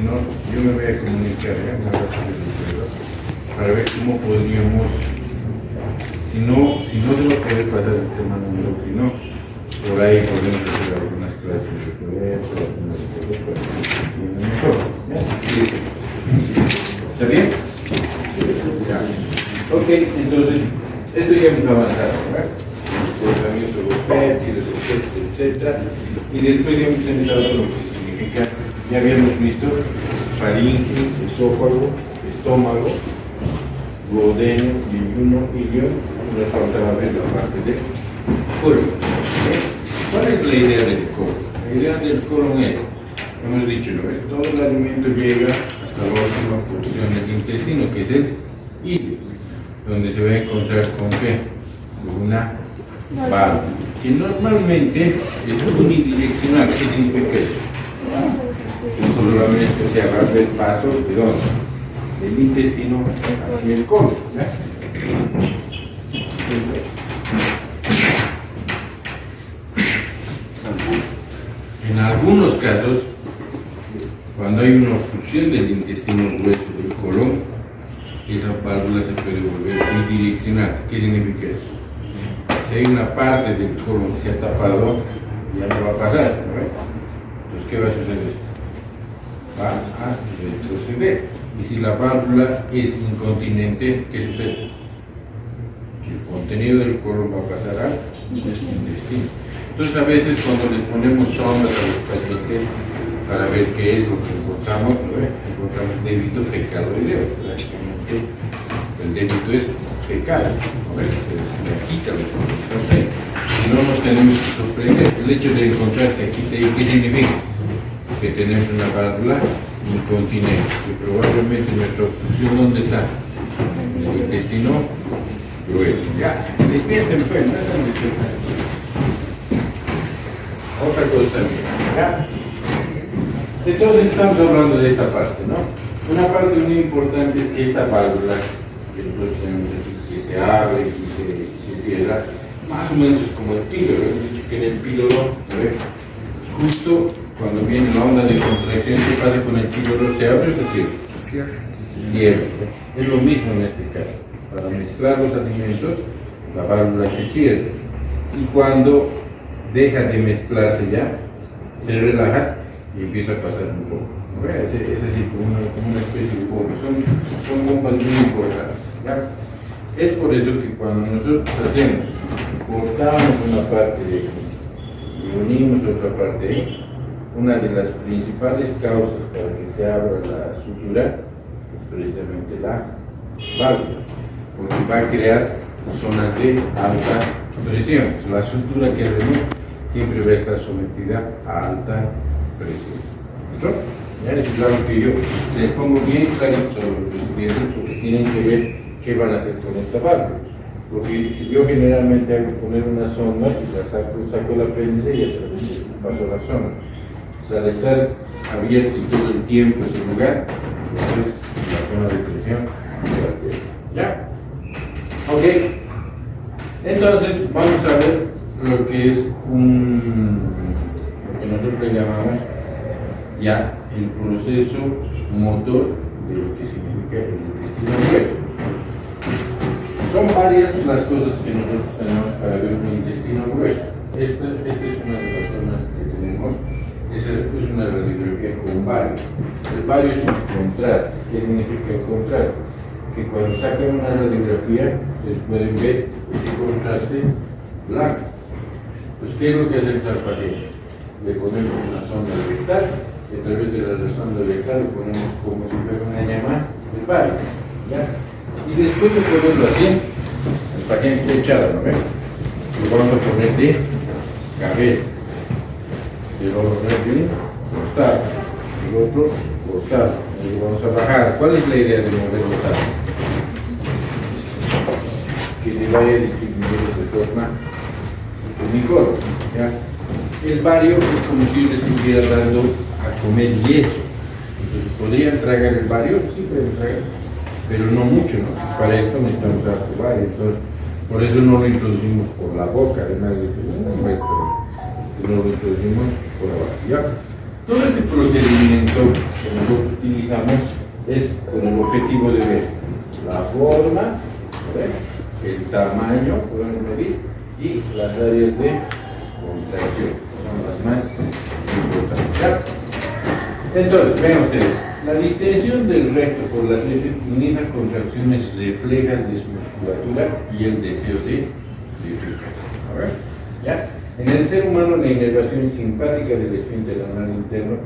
no, yo me voy a comunicar para ver cómo podríamos, si no se va a poder pasar el semana número que no, por ahí podemos hacer algunas clases de proyecto, algunas cosas mejor. ¿Está bien? Ya. Ok, entonces, esto ya hemos avanzado, ¿verdad? Tratamiento etcétera. Y después ya hemos entrado lo que significa, ya habíamos visto faringe, esófago, estómago, duodeno, yeyuno, ilion, nos faltaba ver la parte del colon. ¿Cuál es la idea del colon? La idea del colon es, hemos dicho, ¿no? Todo el alimento llega hasta la última porción del intestino, que es el ilio, donde se va a encontrar con ¿qué? Con una válvula, que normalmente es unidireccional. ¿Qué significa eso? Solamente se agarra el paso de dónde? Del intestino hacia el colon. En algunos casos, cuando hay una obstrucción del intestino grueso del colon, esa válvula se puede volver bidireccional. ¿Qué significa eso? Si hay una parte del colon que se ha tapado, ya no va a pasar, ¿no? Entonces, ¿qué va a suceder? Va a retroceder. Y si la válvula es incontinente, ¿qué sucede? El contenido del colon va a pasar al intestino. Entonces, a veces cuando les ponemos sondas a los pacientes para ver qué es lo que encontramos, ¿no? Encontramos débito fecal-oideo. Prácticamente el débito es fecal, ¿no? Se quita lo que encontramos. Si no nos tenemos que sorprender, el hecho de encontrar que aquí te ¿qué significa? Que tenemos una válvula incontinente, que probablemente nuestra obstrucción, ¿dónde está? En el intestino grueso. Ya, despierten, pues, no están despiertando. Otra cosa también, ¿ya? Entonces estamos hablando de esta parte, ¿no? Una parte muy importante es que esta válvula, que nosotros tenemos aquí, que se abre y se cierra, más o menos es como el píloro. Que en el píloro, justo cuando viene la onda de contracción, ¿qué pasa con el píloro? ¿Se abre o se cierra? Se cierra. Cierra. Es lo mismo en este caso. Para mezclar los alimentos, la válvula se cierra. Y cuando deja de mezclarse ya, se relaja y empieza a pasar un poco. Es así como una especie de bomba. Son bombas muy importantes, ¿ya? Es por eso que cuando nosotros hacemos, cortamos una parte de aquí y unimos otra parte ahí, una de las principales causas para que se abra la sutura es precisamente la válvula, porque va a crear zonas de alta presión. La sutura que remueve siempre va a estar sometida a alta presión. ¿Listo? Ya eso es algo que yo les pongo bien clarito a los estudiantes, porque tienen que ver qué van a hacer con esta válvula. Porque yo generalmente hago poner una sonda y la saco el apéndice y a través de eso paso la sonda. O sea, al estar abierto todo el tiempo ese lugar, entonces la zona de presión se altera. ¿Ya? Ok. Entonces vamos a ver lo que es lo que nosotros le llamamos ya el proceso motor de lo que significa el intestino grueso. Son varias las cosas que nosotros tenemos para ver un intestino grueso. Esta es una de las zonas que tenemos. Es una radiografía con bario. El bario es un contraste. ¿Qué significa el contraste? Que cuando saquen una radiografía, ustedes pueden ver ese contraste blanco. Pues, ¿qué es lo que hacemos al paciente? Le ponemos una sonda rectal y a través de la sonda rectal le ponemos como si fuera una llama del bario. ¿Ya? Y después de ponerlo así, el paciente echado, ¿no ven? Lo vamos a poner de cabeza. Y lo vamos a poner de costado. El otro costado. Y lo vamos a bajar. ¿Cuál es la idea de mover costado? Que se vaya distribuyendo de forma uniforme. ¿Ya? El bario es como si yo les estuviera dando a comer yeso. Entonces, ¿podrían tragar el bario? Sí, pueden tragar, pero no mucho, ¿no? Para esto necesitamos harto bario. Entonces, por eso no lo introducimos por la boca, además de que no lo introducimos por abajo. ¿Ya? Todo este procedimiento que nosotros utilizamos es con el objetivo de ver la forma, ¿ver? El tamaño, podemos medir, y las áreas de contracción, que son las más importantes. ¿Ya? Entonces, vean ustedes, la distensión del recto por las heces inicia contracciones reflejas de su musculatura y el deseo de defecar. A ver, ¿ya? En el ser humano, la inervación simpática del esfínter anal interno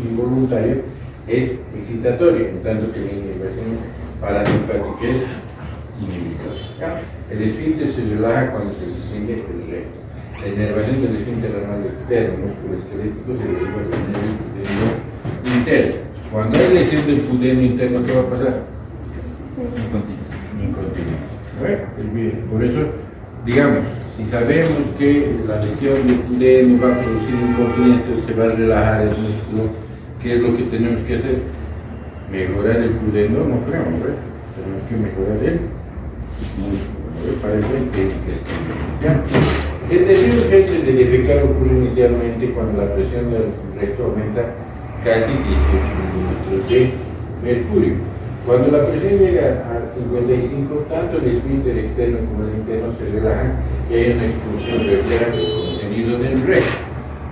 involuntario es excitatoria, en tanto que la inervación parasimpática es inhibitoria. ¿Ya? El esfínter se relaja cuando se distingue el recto. La inervación del esfínter anal externo, músculo esquelético, se deriva del nervio pudendo interno. Cuando hay lesión del pudendo interno, ¿qué va a pasar? Incontinencia. Es bien, por eso, digamos, si sabemos que la lesión del pudendo va a producir incontinencia, entonces se va a relajar el músculo. ¿Qué es lo que tenemos que hacer? ¿Mejorar el pudendo? No creo, ¿no? Tenemos que mejorar el músculo, ¿no? Para eso hay técnicas que el deseo urgente de defecar ocurre inicialmente cuando la presión del recto aumenta casi 18 milímetros de mercurio. Cuando la presión llega a 55, tanto el esfínter externo como el interno se relajan y hay una expulsión refleja del contenido del recto.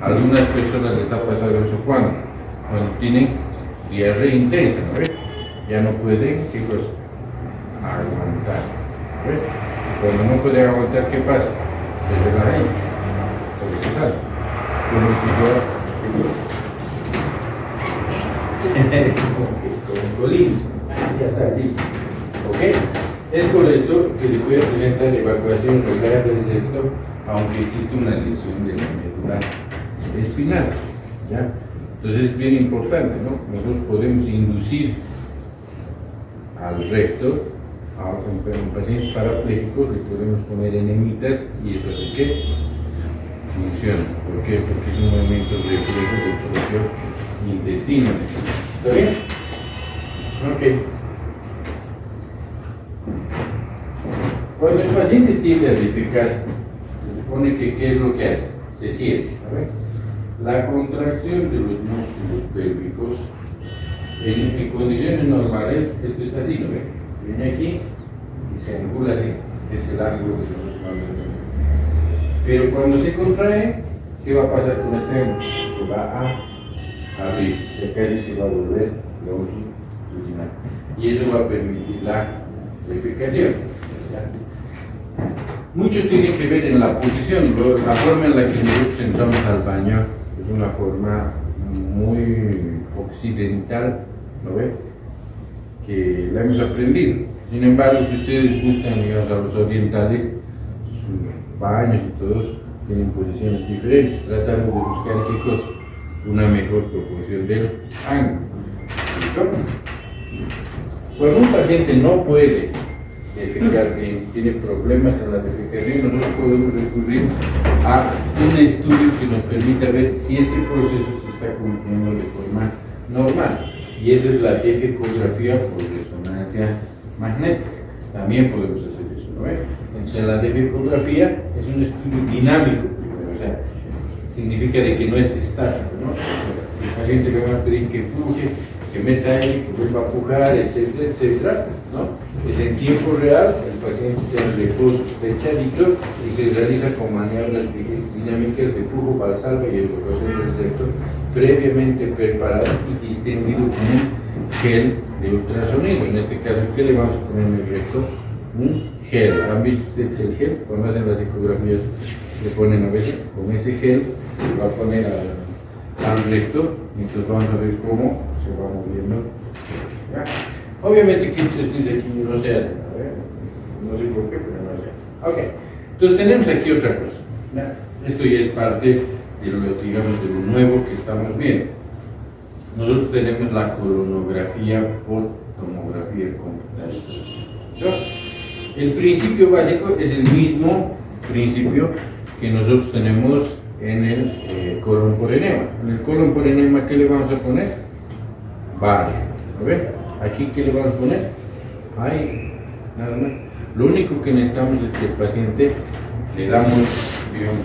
A algunas personas les ha pasado eso cuando tienen diarrea intensa, ¿no ves? Ya no pueden, ¿qué cosa? Aguantar. ¿No ves? Y cuando no pueden aguantar, ¿qué pasa? Se relajan. Entonces se sale. Como si fuera como colines. Ya está, listo. ¿Ok? Es por esto que se puede presentar evacuación regular del recto, aunque existe una lesión de la médula espinal. ¿Ya? Entonces es bien importante, ¿no? Nosotros podemos inducir al recto en pacientes parapléjicos, le podemos poner enemitas y eso es que funciona. ¿Por qué? Porque es un movimiento reflejo del propio intestino. ¿Está bien? Ok. Cuando el paciente tiende a defecar, se supone que ¿qué es lo que hace? Se cierra. La contracción de los músculos pélvicos en condiciones normales, esto está así, ¿no ve? Viene aquí y se angula así, es el ángulo de los músculos. Pero cuando se contrae, ¿qué va a pasar con este ángulo? Se va a abrir, ya casi se va a volver longitudinal. Y eso va a permitir la defecación. Mucho tiene que ver en la posición, la forma en la que nosotros entramos al baño es una forma muy occidental, ¿no ve? Que la hemos aprendido. Sin embargo, si ustedes buscan, digamos, a los orientales, sus baños y todos tienen posiciones diferentes. Tratamos de buscar qué cosa, una mejor proporción del ángulo. ¿Listo? Cuando un paciente no puede defecar bien, tiene problemas en la defecación, nosotros podemos recurrir a un estudio que nos permita ver si este proceso se está cumpliendo de forma normal. Y eso es la defecografía por resonancia magnética. También podemos hacer eso, ¿no? Entonces la defecografía es un estudio dinámico primero, o sea, significa de que no es estático, ¿no? O sea, el paciente le va a pedir que puje, que meta aire, que vuelva a pujar, etcétera, etcétera, ¿no? Es en tiempo real, el paciente está en reposo echadito y se realiza con maniobras dinámicas de flujo valsalva y evacuación del recto previamente preparado y distendido con un gel de ultrasonido. En este caso, ¿qué le vamos a poner en el recto? Un gel. ¿Han visto ustedes el gel? Cuando hacen las ecografías le ponen a veces con ese gel, se va a poner al recto y entonces vamos a ver cómo se va moviendo. ¿Ya? Obviamente que ustedes aquí no se hacen, no sé por qué, pero no se hacen. Ok, entonces tenemos aquí otra cosa. ¿Ya? Esto ya es parte de lo, digamos, de lo nuevo que estamos viendo. Nosotros tenemos la colonografía por tomografía computarizada. El principio básico es el mismo principio que nosotros tenemos en el colon por enema. En el colon por enema, ¿qué le vamos a poner? Vale, ¿lo ven? Aquí, ¿qué le vamos a poner? Ahí, nada más. Lo único que necesitamos es que el paciente le damos, digamos,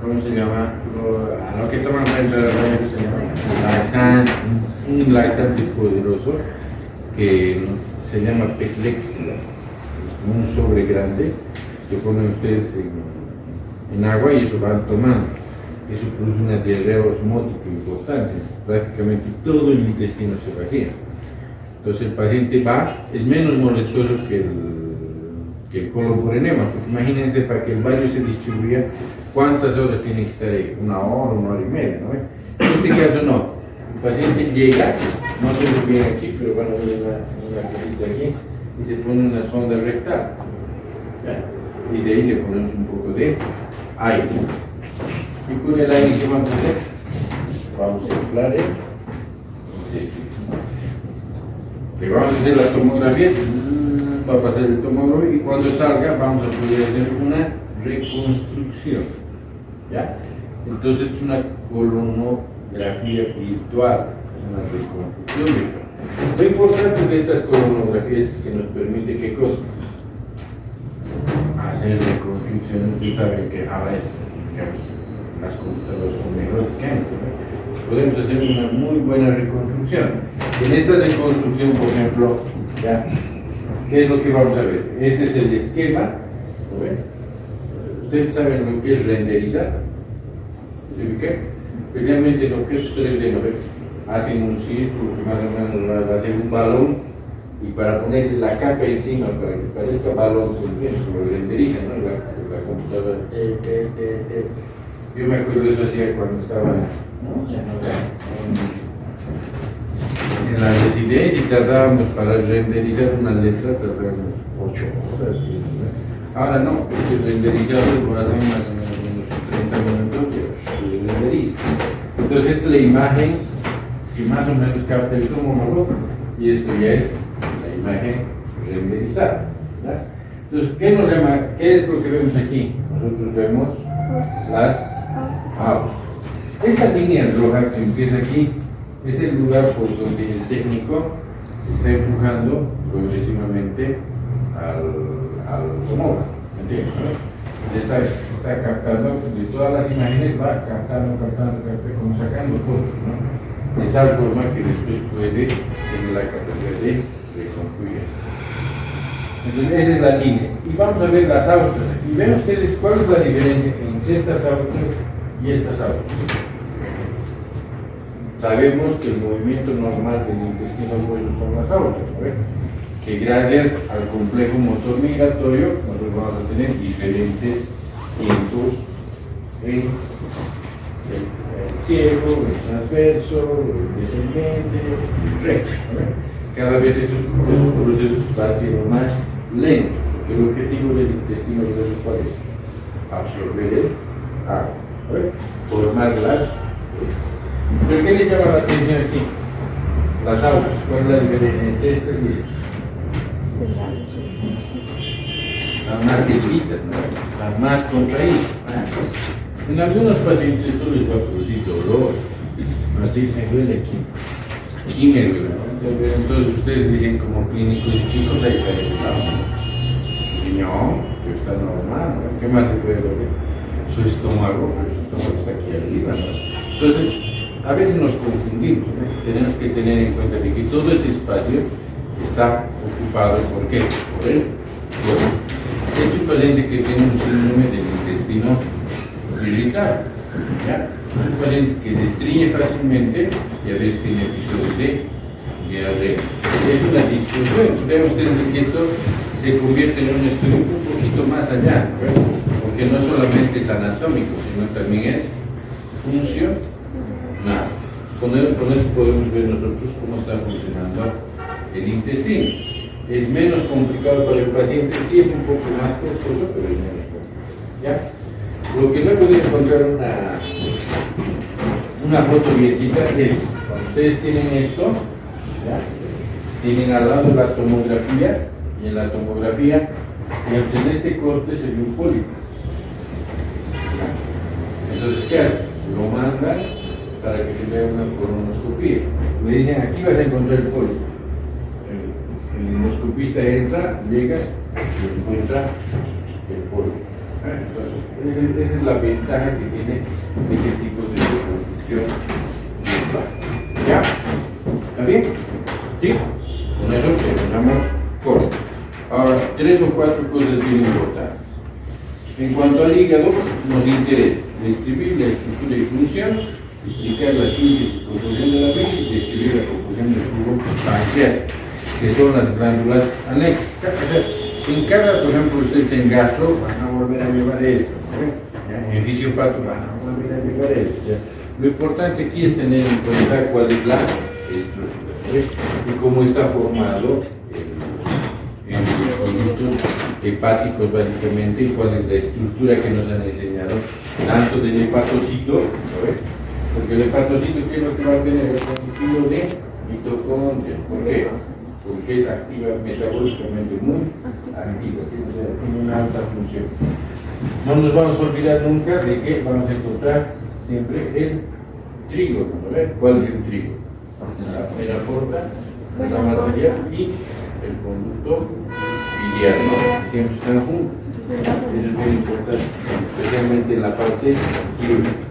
¿cómo se llama? A lo que toman para entrar al baño, que se llama laxante, un laxante poderoso que se llama Peclexia, un sobre grande que ponen ustedes en agua y eso van tomando. Eso produce una diarrea osmótica importante, prácticamente todo el intestino se vacía. Entonces el paciente va, es menos molestoso que el colon por enema, porque imagínense para que el baño se distribuya, ¿cuántas horas tiene que estar ahí? 1 hora y media, ¿no? En este caso no, el paciente llega, no se lo bien aquí, pero van a ver una cosita aquí, y se pone una sonda rectal, ¿ya? Y de ahí le ponemos un poco de aire. Y con el aire que vamos a hacer, vamos a inflar el intestino. Le vamos a hacer la tomografía, va a pasar el tomógrafo y cuando salga vamos a poder hacer una reconstrucción. ¿Ya? Entonces es una colonografía virtual, es una reconstrucción virtual. Lo importante de estas colonografías es que nos permite ¿qué cosa? Hacer reconstrucciones. Usted sabe que ahora las computadoras son mejores que antes, ¿no? Podemos hacer una muy buena reconstrucción. En esta reconstrucción, por ejemplo, ¿ya? ¿Qué es lo que vamos a ver? Este es el esquema. ¿Lo ven? Ustedes saben lo que es renderizar. ¿Sí? ¿Qué? Especialmente en objetos 3D, ¿no ven? Hacen un círculo que más o menos va a ser un balón y para ponerle la capa encima para que parezca balón se lo renderizan, ¿no? La computadora. Yo me acuerdo de eso hacía cuando estaba en la residencia y tardábamos para renderizar una letra, tardábamos 8 horas. Ahora no, porque el renderizado lo hacen más o menos unos 30 minutos y se renderiza. Entonces esta es la imagen que más o menos capta el tomógrafo y esto ya es la imagen renderizada. ¿Verdad? Entonces, ¿qué es lo que vemos aquí? Nosotros vemos las aguas. Esta línea roja que empieza aquí es el lugar por donde el técnico está empujando progresivamente al tomógrafo. ¿Me entiendes? Está captando, de todas las imágenes va captando, como sacando fotos, ¿no? De tal forma que después puede tener la capacidad de reconstruir. Entonces esa es la línea. Y vamos a ver las austras. Y ven ustedes cuál es la diferencia entre estas austras y estas austras. Sabemos que el movimiento normal del intestino grueso son las austras, ¿no? Que gracias al complejo motor migratorio nosotros vamos a tener diferentes tiempos en el ciego, el transverso, el descendente, el recto. Cada vez esos procesos van siendo más lentos, porque el objetivo del intestino grueso ¿cuál es? Absorber el agua, formar las. ¿Pero qué les llama la atención aquí? Las aguas, ¿cuál es la diferencia entre estas y estas? Las más secretas, ¿no? Las más contraídas. En algunos pacientes esto les va a producir dolor. Así me duele aquí. Aquí me duele. Entonces ustedes dicen como clínicos, chicos, la diferencia. Su riñón, que está normal, ¿no? ¿Qué más le puede doler? Su estómago, pero su estómago está aquí arriba, ¿no? Entonces, a veces nos confundimos, ¿no? Tenemos que tener en cuenta de que todo ese espacio está ocupado, ¿por qué? Por él. Es un paciente que tiene un síndrome del intestino irritable, ¿ya? Es un paciente que se estreñe fácilmente y a veces tiene episodios de diarrea. Es una discusión. Vean ustedes que esto se convierte en un estudio un poquito más allá, ¿no? Porque no solamente es anatómico, sino también es funcional. Con eso podemos ver nosotros cómo está funcionando el intestino. Es menos complicado para el paciente, sí es un poco más costoso, pero es menos complicado. ¿Ya? Lo que no he podido encontrar una foto biencita es, cuando ustedes tienen esto, ¿ya? Tienen al lado la tomografía, y en la tomografía, digamos, en este corte se ve un pólipo. Entonces, ¿qué hacen? Lo mandan para que se vea una colonoscopía. Le dicen, aquí vas a encontrar el pólipo. El endoscopista entra, llega y encuentra el pólipo. Entonces, esa es la ventaja que tiene ese tipo de reconstrucción virtual. ¿Ya? ¿Está bien? ¿Sí? Con eso terminamos corto. Ahora, 3 o 4 cosas bien importantes. En cuanto al hígado, nos interesa describir la estructura y función, explicar la síntesis y composición de la bilis y describir la composición del tubo pancreático, que son las glándulas anexas. O sea, en cada, por ejemplo, ustedes en gastro van a volver a llevar esto, ¿no? En fisiopato van a volver a llevar esto. O sea, lo importante aquí es tener en cuenta cuál es la estructura, ¿no? Y cómo está formado en los conductos hepáticos básicamente, y cuál es la estructura que nos han enseñado, tanto del hepatocito, ¿sabes? Porque el hepatocito, ¿qué es lo que va a tener? El contenido de mitocondrias. ¿Por qué? Porque es activa, metabólicamente muy activa, tiene una alta función. No nos vamos a olvidar nunca de que vamos a encontrar siempre el trigo, ¿no? ¿Cuál es el trigo? La vena porta, la rama arterial y el conducto biliar, ¿no? Siempre están juntos. Eso es muy importante, especialmente en la parte quirúrgica.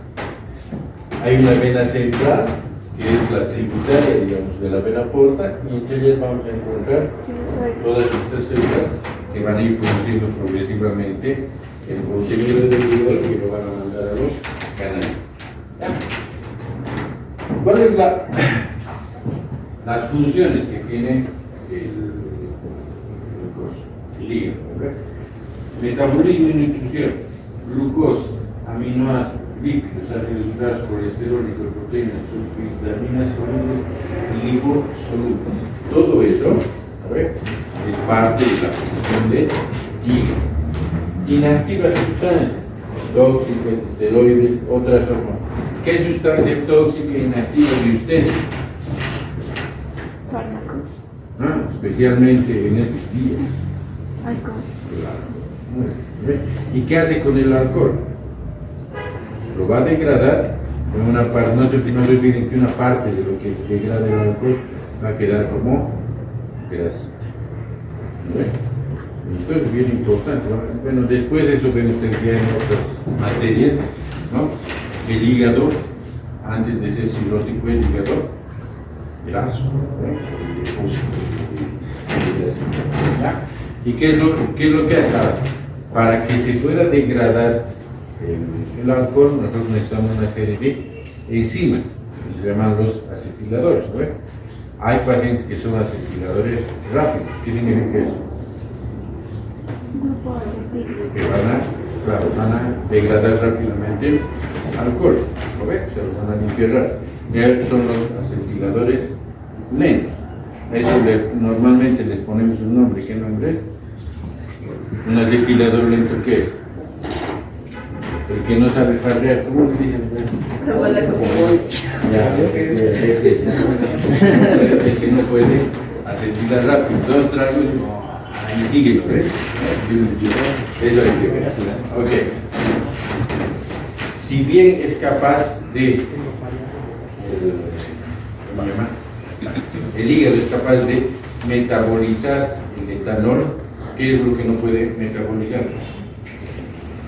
Hay una vena central, que es la tributaria, digamos, de la vena porta, y entre ellas vamos a encontrar todas estas células que van a ir produciendo progresivamente el contenido del hígado que lo van a mandar a los canales. ¿Cuáles son las funciones que tiene el hígado? Metabolismo y nutrición, glucosa, aminoácidos, lípidos, ácidos grasos, colesterol, lipoproteínas, vitaminas solubles y liposolubles. Todo eso, es parte de la función del hígado. Inactivas sustancias, tóxicas, esteroides, otras hormonas. ¿Qué sustancia tóxica e inactiva de ustedes? Fármacos. ¿No? Especialmente en estos días. Alcohol. ¿Y qué hace con el alcohol? Lo va a degradar en una parte, no se olviden que una parte de lo que degrada el alcohol va a quedar como grasita. Esto es bien importante, ¿no? Bueno, después de eso ven ustedes ya en otras materias, ¿no? El hígado, antes de ser cirrótico, es hígado graso, ¿Y qué es lo que hace? Para que se pueda degradar el alcohol, nosotros necesitamos una serie de enzimas, que se llaman los acetiladores, ¿no? Hay pacientes que son acetiladores rápidos. ¿Qué significa eso? Grupo acetil. Que van a degradar rápidamente el alcohol, ¿no ves? Se lo van a limpiar rápido. Ya son los acetiladores lentos. Eso normalmente les ponemos un nombre. ¿Qué nombre es? Un acetilador lento, ¿qué es? El que no sabe farrear, ¿cómo se dice? El que no puede acetilar rápido, 2 tragos y sigue, ¿ves? Eso hay que ver. Ok. Si bien es capaz de, ¿cómo se llama? El hígado es capaz de metabolizar el etanol. ¿Qué es lo que no puede metabolizar?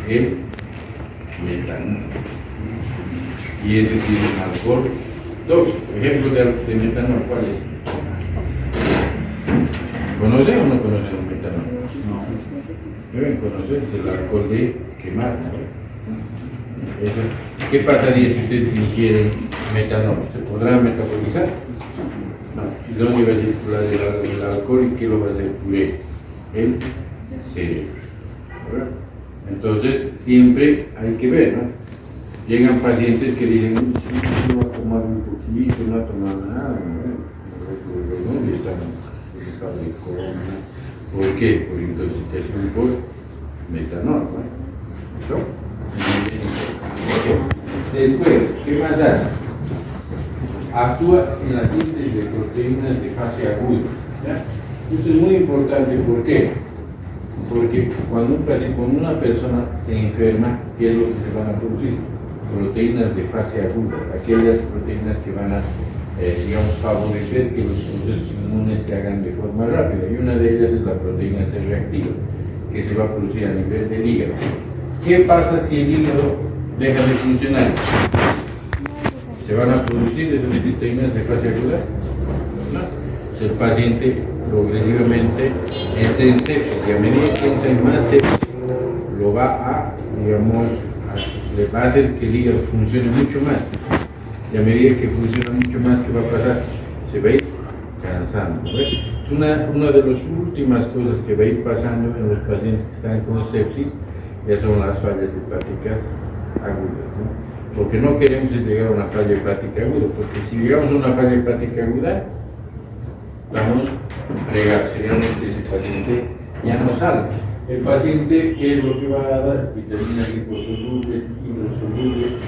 El metanol. Y ese sí es un alcohol tóxico. Ejemplo de metanol, ¿cuál es? ¿Conocen o no conocen el metanol? No. Deben conocer, es el alcohol de quemar, ¿no? Eso. ¿Qué pasaría si ustedes ingieren metanol? ¿Se podrá metabolizar? No. ¿Y dónde va a circular el alcohol y qué lo va a hacer puré? El cerebro. Entonces, siempre hay que ver, ¿no? Llegan pacientes que dicen, si no va a tomar un poquito, no va a tomar nada, ¿no? Y están en estado de coma. ¿Por qué? Por intoxicación por metanol, ¿no? Okay. Después, ¿qué más hace? Actúa en la síntesis de proteínas de fase aguda. ¿Ya? Esto es muy importante, ¿por qué? Porque cuando una persona se enferma, ¿qué es lo que se van a producir? Proteínas de fase aguda, aquellas proteínas que van a, digamos, favorecer que los procesos inmunes se hagan de forma rápida. Y una de ellas es la proteína C reactiva, que se va a producir a nivel del hígado. ¿Qué pasa si el hígado deja de funcionar? ¿Se van a producir esas proteínas de fase aguda? No. El paciente progresivamente entra en sepsis y a medida que entra en más sepsis, lo va a, digamos, le va a hacer que el hígado funcione mucho más. Y a medida que funciona mucho más, ¿qué va a pasar? Se va a ir cansando. ¿Ves? Es una de las últimas cosas que va a ir pasando en los pacientes que están con sepsis, ya son las fallas hepáticas agudas, ¿no? Lo que no queremos es llegar a una falla hepática aguda, porque si llegamos a una falla hepática aguda, vamos a fregar, seriamente ese paciente ya no sale. El paciente, ¿qué es lo que va a dar? Vitaminas liposolubles, hidrosolubles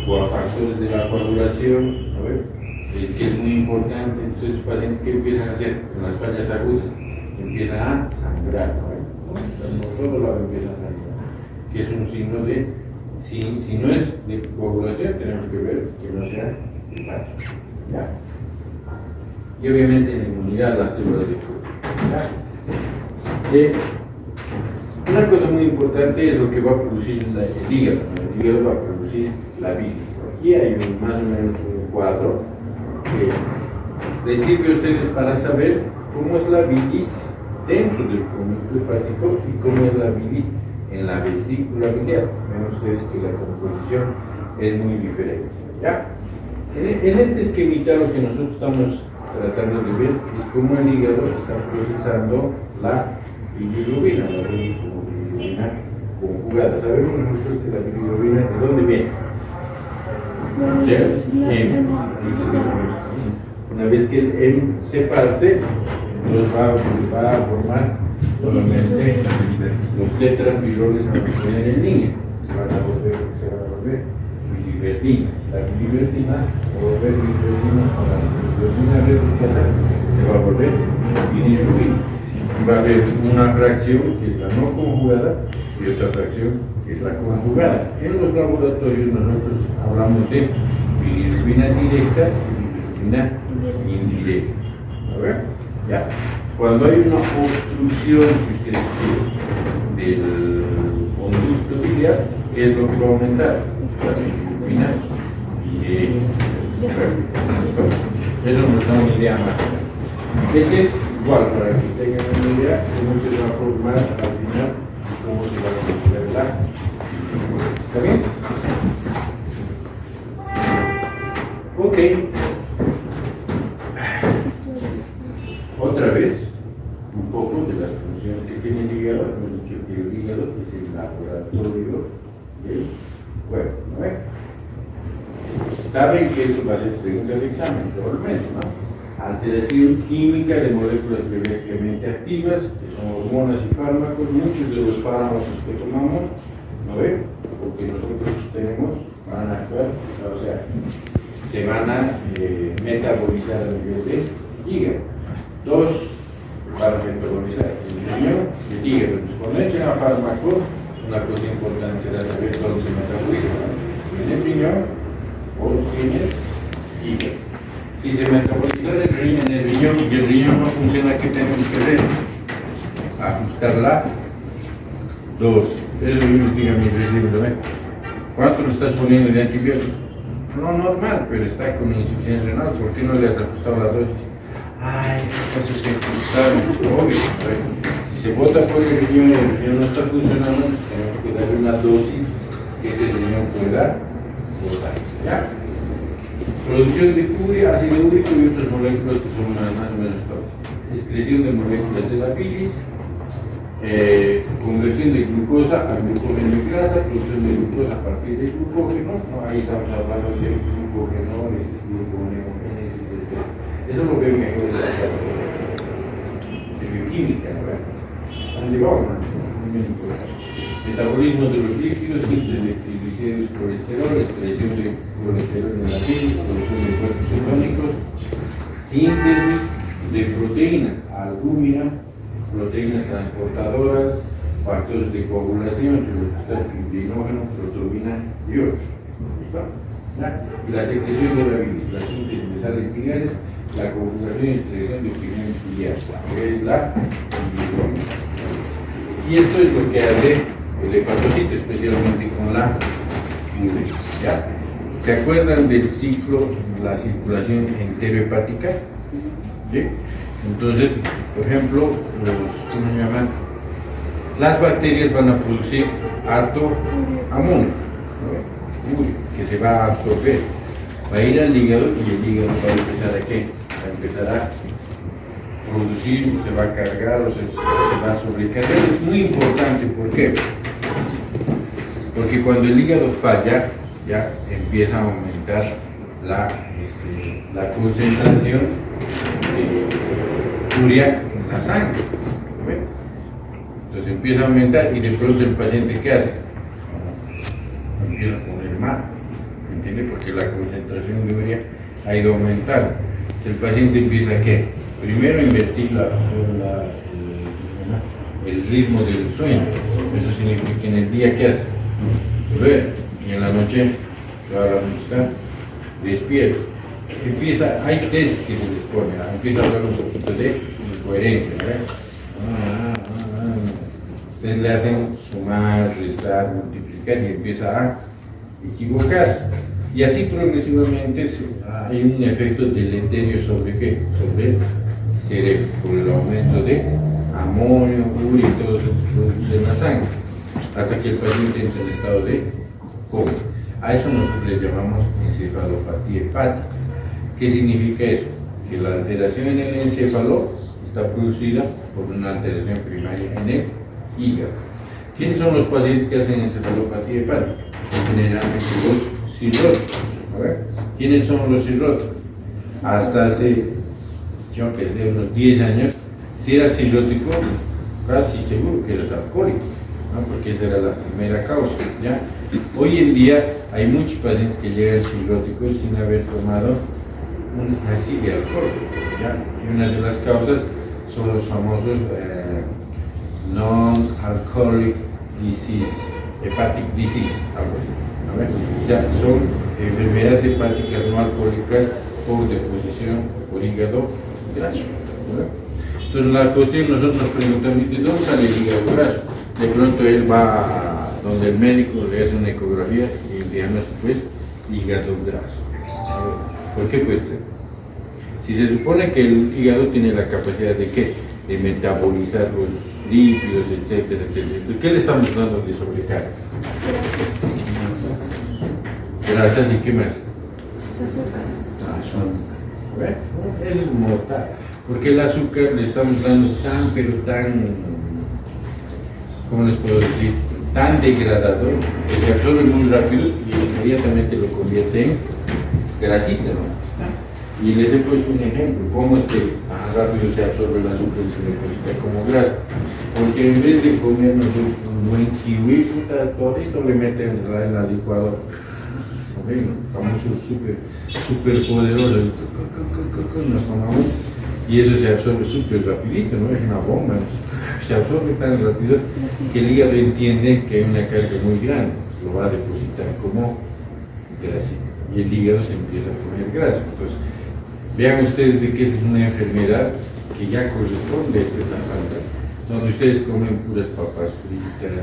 o a factores de la coagulación, a ver, es que es muy importante. Entonces, los pacientes que empiezan a hacer con las fallas agudas, empiezan a sangrar, ¿no? Todo lo empieza a sangrar, que es un signo de, si no es de coagulación, tenemos que ver que no sea hepático, ¿ya? Y obviamente en la inmunidad, las células de fuerza. Una cosa muy importante es lo que va a producir el hígado. El hígado va a producir la bilis. Aquí hay más o menos un cuadro que les sirve a ustedes para saber cómo es la bilis dentro del conducto hepático y cómo es la bilis en la vesícula biliar. Ven ustedes que la composición es muy diferente, ¿ya? En este esquemita lo que nosotros estamos tratando de ver es cómo el hígado está procesando la bilirrubina, la bilirrubina conjugada. Sabemos nosotros que la bilirrubina, ¿de dónde viene? Una vez que el M se parte, entonces va a formar solamente los tetrapiroles a mantener en línea. Se van a volver biliverdina. La biliverdina se va a volver biliverdina con la bilirrubina reductasa, se va a volver bilirrubina. Y va a haber una fracción que es la no conjugada y otra fracción que es la conjugada. En los laboratorios nosotros hablamos de bilirrubina directa y bilirrubina indirecta. A ver, ya. Cuando hay una obstrucción, si ustedes quieren, del conducto biliar, ¿qué es lo que va a aumentar? La bilirrubina directa. Eso nos da una idea más. Ese es igual, para que tengan una idea cómo se va a formar al final y cómo se va a componer la. ¿Está bien? Ok. Otra vez, un poco de las funciones que tiene el hígado. Hemos dicho que el hígado es el laboratorio del cuerpo, ¿no ven? Saben que esto va a ser pregunta de examen, probablemente, ¿no? Alteración química de moléculas biológicamente activas, que son hormonas y fármacos. Muchos de los fármacos que tomamos, ¿no ven? Porque nosotros tenemos, van a actuar, o sea, se van a metabolizar a nivel de hígado. Dos van a metabolizar el riñón y el hígado. Entonces, cuando entren a fármaco, una cosa importante será saber dónde se metaboliza, ¿no? En el riñón o en el hígado. Si se metaboliza en el riñón y el riñón no funciona, ¿qué tenemos que hacer? Ajustar la dosis. Eso es lo que digan mis recibidos, ¿ven? ¿Cuánto le estás poniendo de antibiótico? No normal, pero está con insuficiencia renal. ¿Por qué no le has ajustado la dosis? Ay, eso es que obvio. Si se bota por el riñón y el riñón no está funcionando, pues tenemos que darle una dosis que ese riñón pueda botar. ¿Ya? Producción de urea, ácido úrico y otras moléculas que son más o menos tóxicas. Excreción de moléculas de la bilis, conversión de glucosa a glucógeno y grasa, producción de glucosa a partir de glucógeno. ¿No? Ahí estamos hablando de glucógeno, gluconeogénesis, etc. Eso es lo que mejor es la de bioquímica, ¿no? ¿Dónde vamos? Muy importante. Metabolismo de los líquidos, síntesis de triglicéridos, colesterol, excreción de colesterol en la bilis, producción de cuerpos cetónicos, síntesis de proteínas, albúmina, proteínas transportadoras, factores de coagulación, entre los que está el fibrinógeno, protubina y otros. ¿Listo? ¿Ya? Y la secreción de la bilis, la síntesis de sales biliares, la conjugación y excreción de pigmentos biliares, que es la bilirrubina. Y esto es lo que hace el hepatocito, especialmente con la urea. ¿Ya? ¿Se acuerdan del ciclo, la circulación enterohepática? ¿Sí? Entonces, por ejemplo, ¿cómo se llaman? Las bacterias van a producir harto amonio, ¿no? Urea, que se va a absorber, va a ir al hígado y el hígado va a empezar a ¿qué? Va a empezar a producir, se va a cargar o se va a sobrecargar. Es muy importante, ¿por qué? Porque cuando el hígado falla, ya empieza a aumentar la concentración de urea en la sangre. ¿Ve? Entonces empieza a aumentar y de pronto el paciente, ¿qué hace? Empieza a poner mal, ¿entiende? Porque la concentración de urea ha ido aumentando. El paciente empieza a ¿qué? Primero a invertir el ritmo del sueño. Eso significa que en el día, ¿qué hace? Ver, y en la noche, toda la noche está despierto. Empieza, hay test que se les pone, empieza a hablar un poquito de coherencia, ¿verdad? Entonces le hacen sumar, restar, multiplicar y empieza a equivocarse. Y así progresivamente hay un efecto deleterio sobre ¿qué? Sobre el cerebro, por el aumento de amonio, urea y todos esos productos en la sangre, hasta que el paciente entra en estado de coma. A eso nosotros le llamamos encefalopatía hepática. ¿Qué significa eso? Que la alteración en el encéfalo está producida por una alteración primaria en el hígado. ¿Quiénes son los pacientes que hacen encefalopatía hepática? Generalmente los cirróticos. A ver, ¿quiénes son los cirróticos? Hasta hace, yo que sé, unos 10 años, si eras cirrótico, casi seguro que eras alcohólico, ¿no? Porque esa era la primera causa, ¿ya? Hoy en día hay muchos pacientes que llegan cirróticos sin haber tomado así de alcohol, ¿ya? Y una de las causas son los famosos non-alcoholic disease, hepatic disease, algo así, ¿no? Ya son enfermedades hepáticas no alcohólicas por deposición por hígado graso, ¿no? Entonces la cuestión, nosotros nos preguntamos, ¿de dónde sale el hígado graso? De pronto él va a donde el médico le hace una ecografía y el diagnóstico es hígado graso. ¿Por qué puede ser? Si se supone que el hígado tiene la capacidad de ¿qué? De metabolizar los lípidos, etcétera, etcétera. Entonces, ¿qué le estamos dando de sobrecarga? Grasas y ¿qué más? Azúcar. Eso es mortal. Porque el azúcar le estamos dando tan, pero tan, ¿cómo les puedo decir? Tan degradador que se absorbe muy rápido y inmediatamente lo convierte en grasita, ¿no? Y les he puesto un ejemplo, cómo es que rápido se absorbe el azúcar y se deposita como grasa. Porque en vez de comernos un buen kiwi, todito le meten en la licuadora. ¿No? Famoso súper poderoso, nos tomamos y eso se absorbe súper rapidito, ¿no? Es una bomba, se absorbe tan rápido que el hígado entiende que hay una carga muy grande, pues lo va a depositar como grasa y el hígado se empieza a poner grasa. Entonces, vean ustedes de que es una enfermedad que ya corresponde a esta enfermedad, donde ustedes comen puras papas fritas,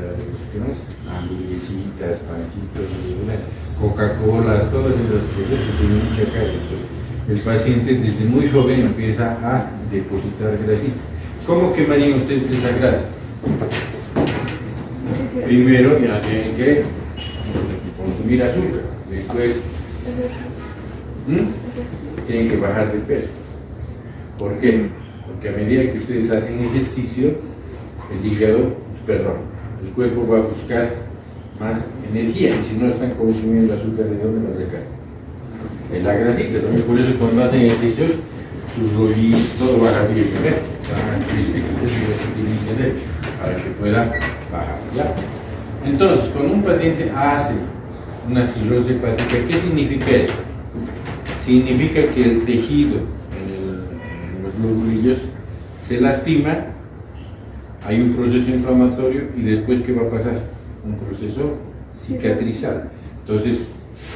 hamburguesitas, pancitos, Coca-Colas, todas esas cosas que tienen mucha carga. Entonces, el paciente desde muy joven empieza a depositar grasita. ¿Cómo quemarían ustedes esa grasa? Primero ya tienen que consumir azúcar, después tienen que bajar de peso. ¿Por qué? Porque a medida que ustedes hacen ejercicio, el cuerpo va a buscar más energía, y si no están consumiendo azúcar, ¿de dónde va a sacar? En la grasita, ¿no? Por eso cuando hacen ejercicios, sus rollitos, todo baja bien, para que pueda bajar, ¿ya? Entonces, cuando un paciente hace una cirrosis hepática, ¿qué significa eso? Significa que el tejido en los lobulillos se lastima, hay un proceso inflamatorio y después ¿qué va a pasar? Un proceso cicatrizal. Entonces,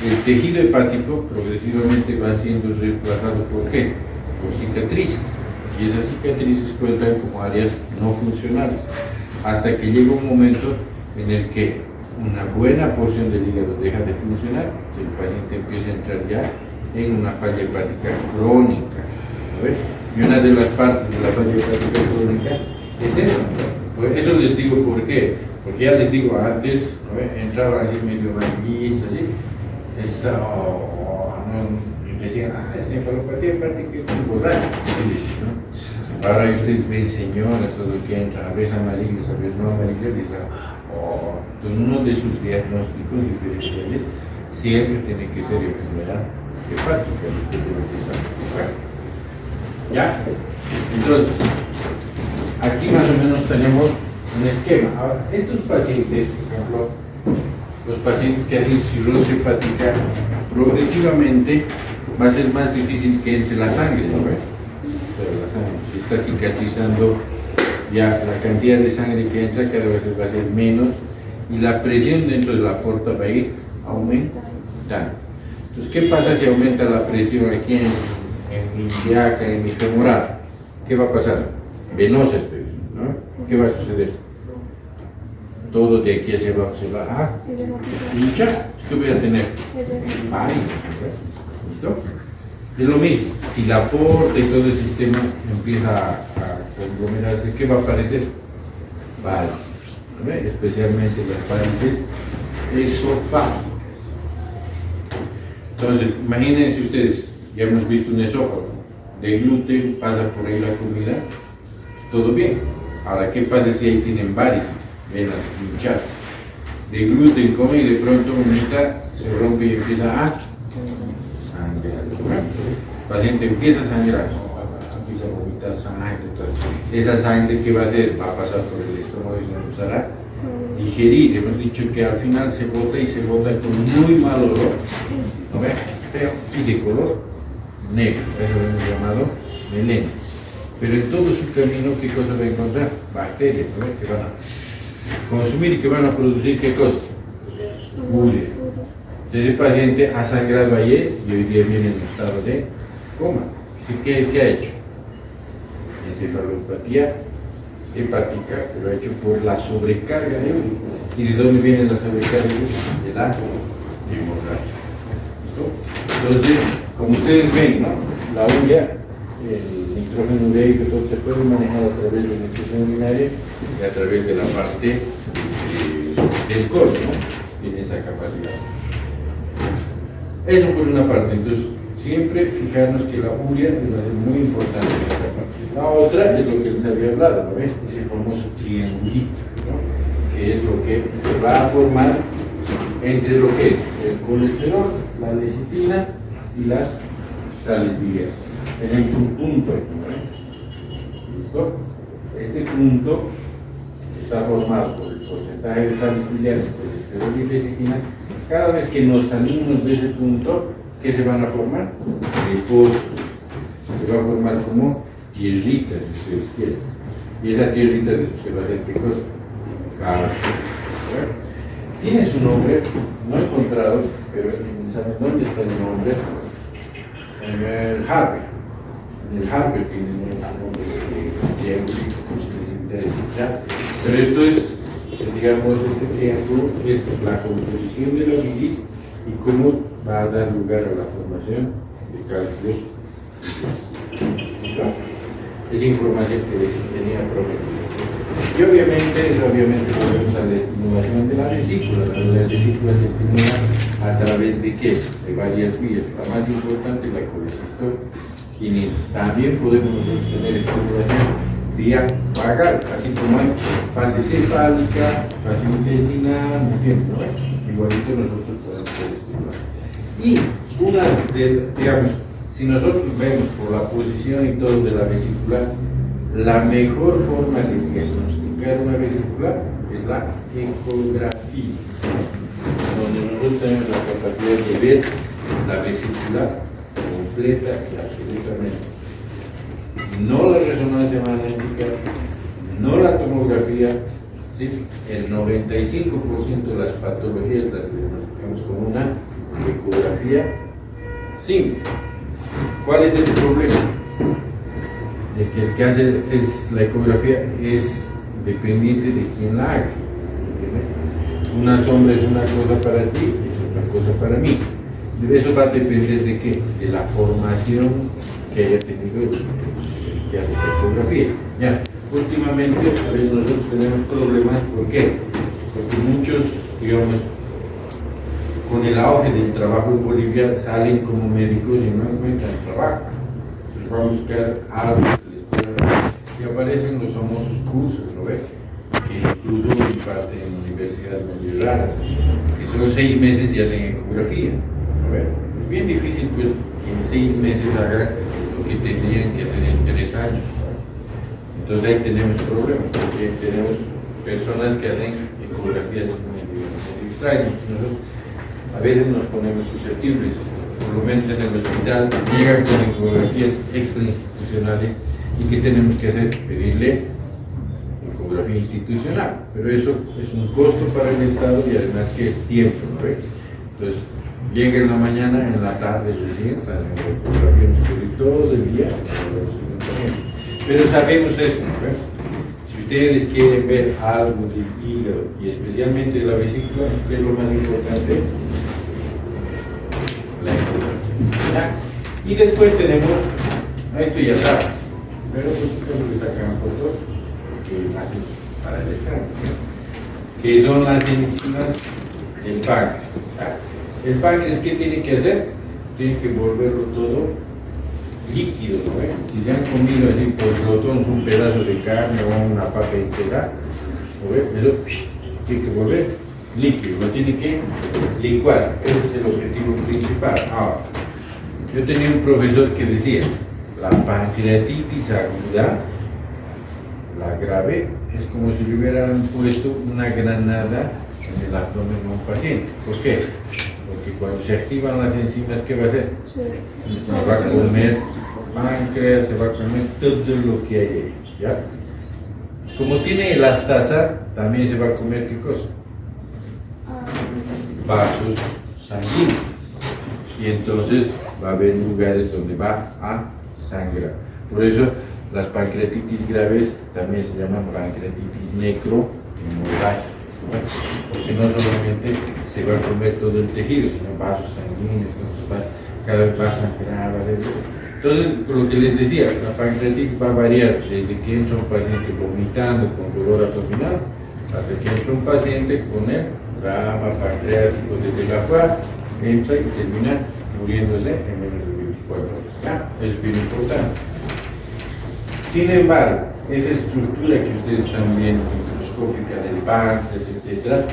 el tejido hepático progresivamente va siendo reemplazado ¿por qué? Por cicatrices. Y esas cicatrices cuentan como áreas no funcionales. Hasta que llega un momento en el que una buena porción del hígado deja de funcionar, el paciente empieza a entrar ya en una falla hepática crónica. ¿No? Y una de las partes de la falla hepática crónica es eso. Pues eso les digo por qué. Porque ya les digo antes, ¿no? Entraba así medio amarillito, así, y decían, esta encefalopatía hepática es un borracho. ¿No? Ahora ustedes ven señoras, todo que entra, a veces amarillas, a veces no amarillas, y dicen, entonces uno de sus diagnósticos diferenciales siempre tiene que ser enfermedad hepática. ¿Ya? Entonces, aquí más o menos tenemos un esquema. Ahora, estos pacientes, por ejemplo, los pacientes que hacen cirrosis hepática, progresivamente va a ser más difícil que entre la sangre, ¿no? Pero la sangre se está cicatrizando, ya la cantidad de sangre que entra cada vez va a ser menos y la presión dentro de la aorta va a ir aumentando. Entonces, ¿qué pasa si aumenta la presión aquí en mi ilíaca, en mi femoral? ¿Qué va a pasar? Venosa estoy diciendo, ¿no? ¿Qué va a suceder? Todo de aquí hacia abajo se va a hinchar. ¿Qué voy a tener? Varices, ¿listo? Es lo mismo, si la aorta y todo el sistema empieza a conglomerarse, ¿qué va a aparecer? Varices, ¿no? Especialmente las varices esofágicas. Entonces, imagínense ustedes, ya hemos visto un esófago, de gluten pasa por ahí la comida, todo bien. Ahora, ¿qué pasa si ahí tienen varices, venas hinchadas? De gluten come y de pronto unita se rompe y empieza a sangrar. El paciente empieza a sangrar, empieza a vomitar sangre. Esa sangre, ¿qué va a hacer? Va a pasar por el estómago y se empezará a digerir. Hemos dicho que al final se bota y se bota con muy mal olor, ¿no ve? Feo y de color negro, eso lo hemos llamado melena. Pero en todo su camino, ¿qué cosa va a encontrar? Bacterias, ¿no? Que van a consumir y que van a producir, ¿qué cosa? Urea. Entonces el paciente ha sangrado ayer y hoy día viene en estado de coma. Así que, ¿qué ha hecho? Encefalopatía hepática, pero ha hecho por la sobrecarga de urea. ¿Y de dónde viene la sobrecarga de urea? De la hemorragia. ¿Listo? Entonces, como ustedes ven, ¿no? La urea, el nitrógeno ureico, todo se puede manejar a través de la infusión urinaria y a través de la parte del colon, ¿no? Tiene esa capacidad. Eso por una parte. Entonces, siempre fijarnos que la urea es muy importante en esta parte. La otra es lo que les había hablado, ¿no? Ese famoso triangulito, ¿no? Que es lo que se va a formar entre lo que es el colesterol, la lecitina y las sales biliares. Tenemos un punto aquí, ¿no? ¿Listo? Este punto está formado por el porcentaje de sales biliares, colesterol y lecitina. Cada vez que nos salimos de ese punto, ¿qué se van a formar? Depósitos. Se va a formar como tierritas, si ustedes quieren. Y esa tierrita después se va a hacer ¿qué cosa? Calcio. Tiene su nombre, no he encontrado, pero ¿saben dónde está el nombre? En el Harvard. En el Harvard tiene su nombre de triangulito, como se les interesa. Pero esto es, digamos, este triángulo es la composición de la bilis y cómo va a dar lugar a la formación de cálculos. Es información que les tenía prometida. Y obviamente volvemos a la estimulación de la vesícula. La vesícula se estimula a través de qué? De varias vías. La más importante es la colecistoquinina. También podemos nosotros tener estimulación vía vagal, así como hay fase cefálica, fase intestinal, ¿no? Igualito nosotros podemos ser estimulados. Y una de, digamos, si nosotros vemos por la posición y todo de la vesícula, la mejor forma de diagnosticar una vesícula es la ecografía, donde nosotros tenemos la capacidad de ver la vesícula completa y absolutamente. No la resonancia magnética, no la tomografía, ¿sí? El 95% de las patologías las diagnosticamos con una ecografía simple. ¿Cuál es el problema? De que el que hace la ecografía es dependiente de quién la haga. una sombra es una cosa para ti, es otra cosa para mí. De eso va a depender de qué, de la formación que haya tenido el que hace fotografía. Ya, últimamente, a veces nosotros tenemos problemas, ¿por qué? Porque muchos, digamos, con el auge del trabajo en Bolivia, salen como médicos y no encuentran trabajo. Entonces van a buscar algo que les pueda, y aparecen los famosos cursos, ¿no ves? Que incluso imparten en universidades muy raras, que son 6 meses y hacen ecografía. ¿No ves? Es bien difícil, pues, que en 6 meses hagan lo que tendrían que hacer en 3 años. Entonces ahí tenemos problemas, porque tenemos personas que hacen ecografías muy extrañas. Nosotros a veces nos ponemos susceptibles, por lo menos en el hospital, llegan con ecografías extrainstitucionales y ¿qué tenemos que hacer? Pedirle ecografía institucional, pero eso es un costo para el Estado y además que es tiempo, ¿no ves? Entonces, llega en la mañana, en la tarde recién, están en la ecografía, nos puede ir todo el día, pero sabemos eso, ¿no ves? Si ustedes quieren ver algo del hígado y especialmente de la vesícula, ¿qué es lo más importante? La ecografía. Y después tenemos, esto ya saben, pero pues creo que sacan fotos que hacen para el examen, ¿no? Que son las enzimas del páncreas. El páncreas, ¿qué tiene que hacer? Tiene que volverlo todo líquido, ¿no ven? Si se han comido así por glotones un pedazo de carne o una papa entera, ¿no ven? Eso tiene que volver líquido, lo tiene que licuar. Ese es el objetivo principal. Ahora, yo tenía un profesor que decía, la pancreatitis aguda, la grave, es como si le hubieran puesto una granada en el abdomen de un paciente. ¿Por qué? Porque cuando se activan las enzimas, ¿qué va a hacer? Sí. Se va a comer páncreas, se va a comer todo lo que hay ahí, ¿ya? Como tiene elastasa, también se va a comer ¿qué cosa? Vasos sanguíneos. Y entonces va a haber lugares donde va a sangrar. Por eso las pancreatitis graves también se llaman pancreatitis necrohemorrágicas, ¿no? Porque no solamente se va a comer todo el tejido, sino vasos sanguíneos, entonces cada vez va a sangrar, va a haber. Entonces, lo que les decía, la pancreatitis va a variar desde que entra un paciente vomitando con dolor abdominal hasta que entra un paciente con el drama pancreático desde la cual entra y termina muriéndose en menos de 24 horas. ¿Ya? Es bien importante. Sin embargo, esa estructura que ustedes están viendo, microscópica del páncreas, etc.,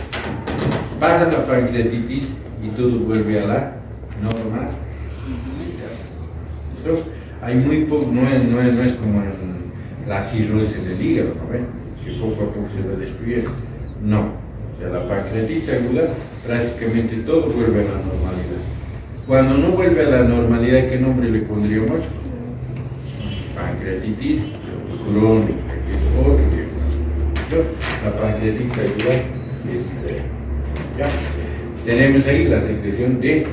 pasa la pancreatitis y todo vuelve a la normal. ¿Listo? Hay muy poco, no es como en la cirrosis en el hígado, ¿no ven? Que poco a poco se va destruyendo. No. O sea, la pancreatitis aguda, prácticamente todo vuelve a la normalidad. Cuando no vuelve a la normalidad, ¿qué nombre le pondríamos? Pancreatitis crónica, que es otro diagnóstico. La pancreatitis aguda es diferente. ¿Ya? Tenemos ahí la secreción de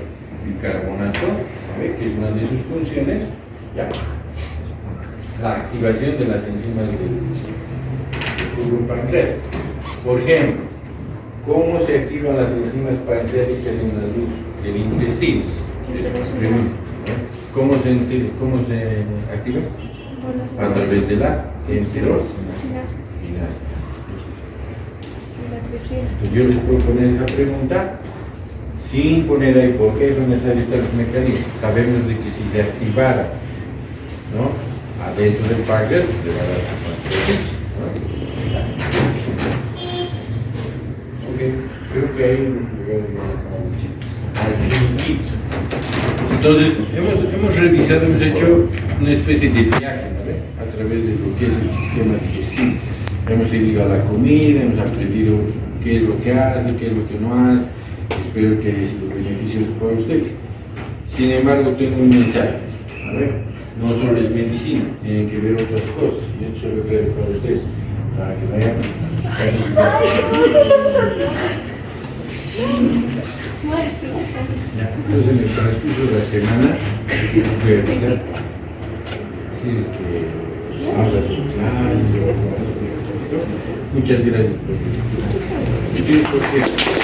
bicarbonato, ¿sabe? Que es una de sus funciones. ¿Ya? La activación de las enzimas del tubo pancreático. Por ejemplo, ¿cómo se activan las enzimas pancreáticas en la luz del intestino? ¿Cómo se activa? A través de la enterosina. Entonces yo les puedo poner esa pregunta sin poner ahí por qué son necesarios los mecanismos. Sabemos de que si se activara, ¿no?, adentro del páncreas, le va a dar su pancreatitis, ¿no? Ok, creo que ahí hemos llegado al fin. Entonces, hemos revisado, hemos hecho una especie de viaje, ¿no?, a través de lo que es el sistema digestivo. Hemos ido a la comida, hemos aprendido qué es lo que hace, qué es lo que no hace. Espero que haya sido beneficioso para ustedes. Sin embargo, tengo un mensaje. A ver, no solo es medicina, tienen que ver otras cosas. Y esto se lo traigo para ustedes, para que vayan ya, entonces en el transcurso de la semana voy a revisar si es que vamos a hacer clases. Muchas gracias por